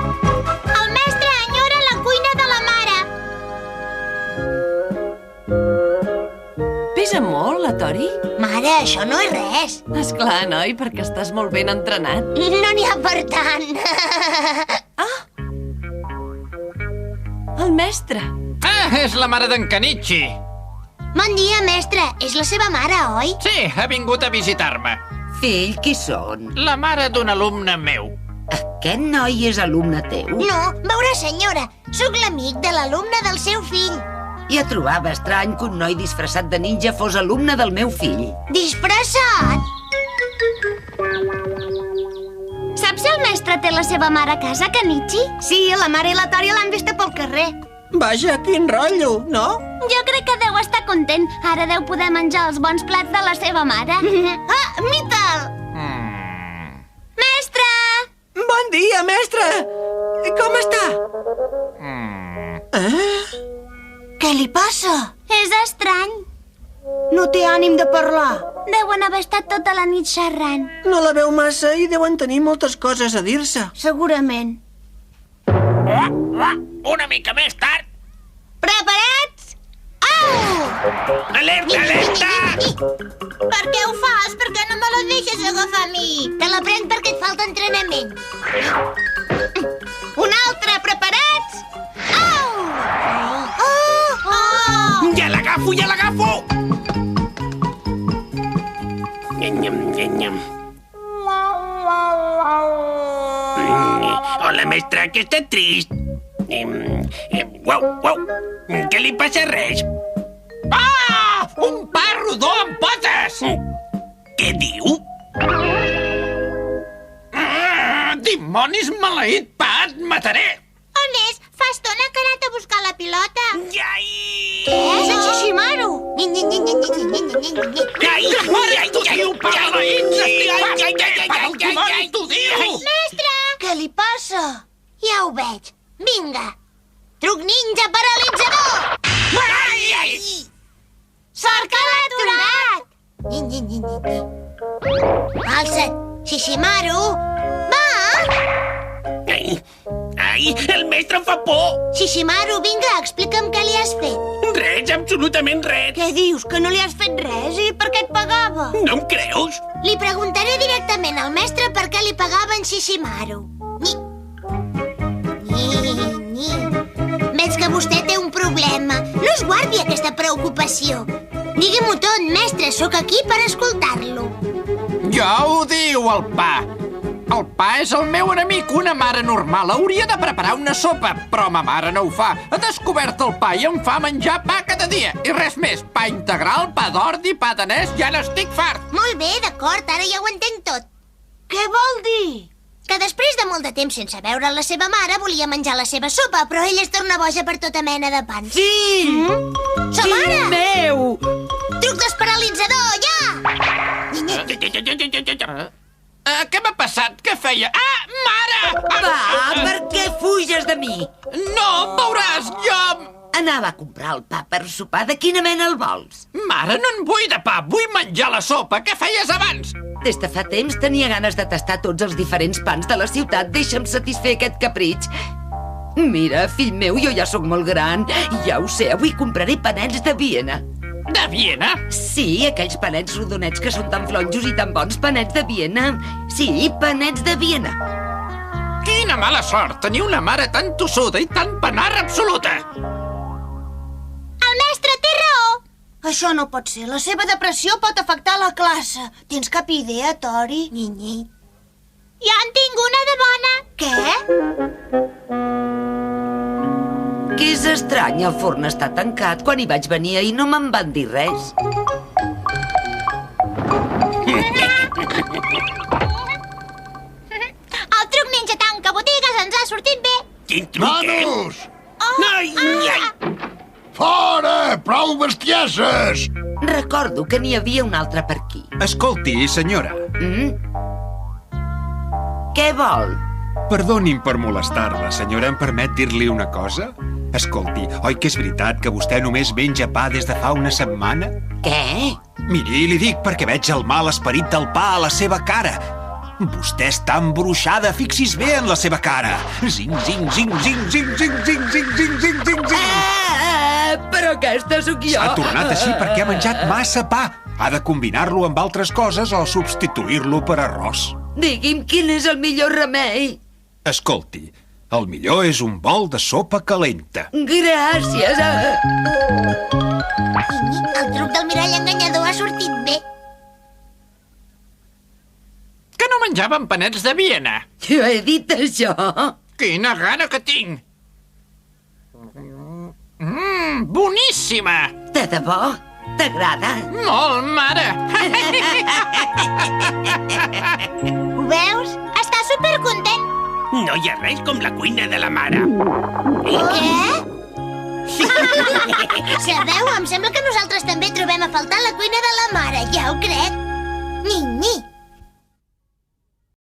El mestre enyora la cuina de la mare. Pesa molt, la Tori? Mare, això no és res. Esclar, noi, perquè estàs molt ben entrenat. No n'hi ha per tant. El mestre. És la mare d'en Canichi. Bon dia, mestre. És la seva mare, oi? Sí, ha vingut a visitar-me. Fill, qui són? La mare d'un alumne meu. Aquest noi és alumne teu? No, veurà, senyora. Sóc l'amic de l'alumne del seu fill. Ja trobava estrany que un noi disfressat de ninja fos alumne del meu fill. Disfressat? Saps si el mestre té la seva mare a casa, Kenichi? Sí, la mare i la Tori l'han vista pel carrer. Vaja, quin rotllo, no? Jo crec que deu estar content. Ara deu poder menjar els bons plats de la seva mare. Mitel! Mestre! Bon dia, mestre! Com està? Què li passa? És estrany. No té ànim de parlar. Deuen haver estat tota la nit xerrant. No la veu massa i deuen tenir moltes coses a dir-se. Segurament. Una mica més tard. Preparats? Au! Alerta, alerta! Per què ho fas? Per què no me la deixes agafar a mi? Te la prenc perquè et falta entrenament. Un altre, preparats? Au! Ja l'agafo, ja l'agafo! Hola, mestre, que està trist. Uau. Què li passa res? Ah! Un pa rodó amb potes! Què diu? Dimonis, maleït pa, et mataré! On és? Fa estona que ha anat a buscar la pilota. Iai! Què és en Shishimaru? Mestre! Què li passa? Ja ho veig. Vinga. Truc ninja paralitzador! Sort que l'ha aturat! Alça't, Shishimaru! Va! Ai, el mestre em fa por! Shishimaru, vinga, explica'm què li has fet. Res, absolutament res. Què dius, que no li has fet res? I per què et pagava? No em creus? Li preguntaré directament al mestre per què li pagava en Shishimaru. Veig que vostè té un problema. No es guardi aquesta preocupació. Digui-m'ho tot, mestre, sóc aquí per escoltar-lo. Ja ho diu el pa. El pa és el meu enemic. Una mare normal hauria de preparar una sopa, però ma mare no ho fa. Ha descobert el pa i em fa menjar pa cada dia. I res més, pa integral, pa d'ordi, pa danès, ja n'estic fart. Molt bé, d'acord, ara ja ho entenc tot. Què vol dir? Que després de molt de temps sense veure la seva mare volia menjar la seva sopa, però ella es torna boja per tota mena de pans. Fill! Sa Fill mare! meu! Truc desparalitzador, ja! Què m'ha passat? Què feia? Ah, mare! Va, per què fuges de mi? No, veuràs, jo... Anava a comprar el pa per sopar. De quina mena el vols? Mare, no en vull de pa, vull menjar la sopa. Què feies abans? Des de fa temps tenia ganes de tastar tots els diferents pans de la ciutat. Deixa'm satisfer aquest capritx. Mira, fill meu, jo ja sóc molt gran. Ja ho sé, avui compraré panets de Viena. De Viena? Sí, aquells panets rodonets que són tan flonjos i tan bons, panets de Viena. Sí, panets de Viena. Quina mala sort, tenir una mare tan tossuda i tan panarra absoluta. El mestre té raó. Això no pot ser. La seva depressió pot afectar la classe. Tens cap idea, Tori? Ja en tinc una de bona. Què? Que és estrany, el forn està tancat. Quan hi vaig venir ahir no me'n van dir res. El truc ninja tanca botigues ens ha sortit bé. Quin truquet! Nanos! Ai, ai! Fora! Prou bestieses! Recordo que n'hi havia un altre per aquí. Escolti, senyora. Què vol? Perdonin per molestar-la, senyora. Em permet dir-li una cosa? Escolti, oi que és veritat que vostè només menja pa des de fa una setmana? Què? Miri, li dic perquè veig el mal esperit del pa a la seva cara. Vostè està embruixada, fixis bé en la seva cara. Zing, zing, zing, zing, zing, zing, zing, zing, zing, zing, zing, zing. Però aquesta sóc jo. Ha tornat així perquè ha menjat massa pa. Ha de combinar-lo amb altres coses o substituir-lo per arròs. Digui'm quin és el millor remei. Escolti, el millor és un bol de sopa calenta. Gràcies. El truc del mirall enganyador ha sortit bé. Que no menjaven panets de Viena? Jo he dit això. Quina gana que tinc! Boníssima! De debò? T'agrada? Molt, mare! Ho veus? Està supercontent. No hi ha res com la cuina de la mare. Què? Sabeu, em sembla que nosaltres també trobem a faltar la cuina de la mare, ja ho crec. Ni.